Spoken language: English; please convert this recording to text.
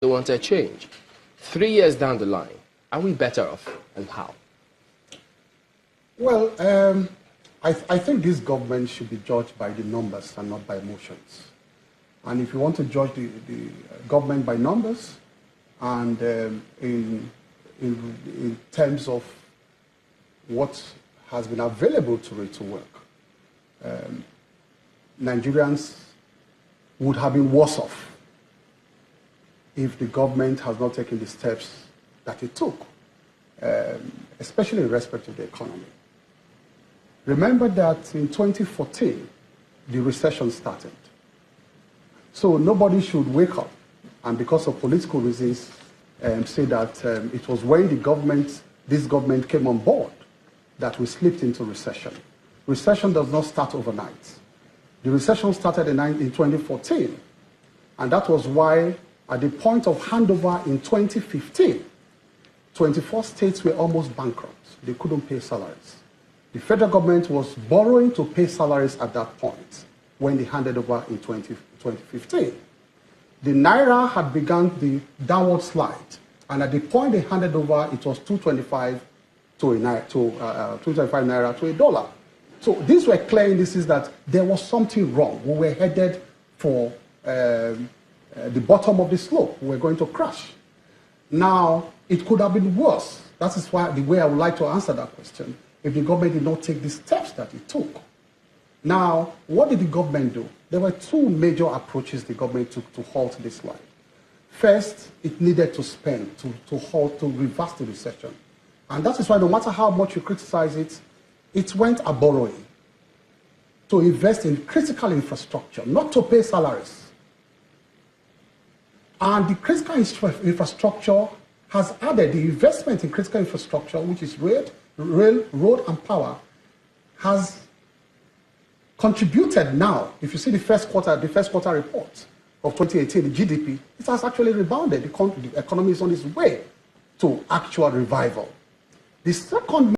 They wanted change. 3 years down the line, are we better off, and how? Well, I think this government should be judged by the numbers and not by emotions. And if you want to judge the government by numbers and in terms of what has been available to it to work, Nigerians would have been worse off if the government has not taken the steps that it took, especially in respect to the economy. Remember that in 2014, the recession started. So nobody should wake up and because of political reasons say that it was when this government came on board that we slipped into recession. Recession does not start overnight. The recession started in 2014, and that was why at the point of handover in 2015, 24 states were almost bankrupt. They couldn't pay salaries. The federal government was borrowing to pay salaries at that point when they handed over in 2015. The Naira had begun the downward slide, and at the point they handed over, it was 225 Naira to a dollar. So these were clear indices that there was something wrong. We were headed for the bottom of the slope. We were going to crash. Now, it could have been worse. That is why the way I would like to answer that question, if the government did not take the steps that it took. Now, what did the government do? There were two major approaches the government took to halt this slide. First, it needed to spend to reverse the recession. And that is why no matter how much you criticize it, it went a borrowing to invest in critical infrastructure, not to pay salaries. And the critical infrastructure has added, the investment in critical infrastructure, which is rail, road, and power, has contributed now. If you see the first quarter report of 2018, the GDP, it has actually rebounded. The economy is on its way to actual revival. The second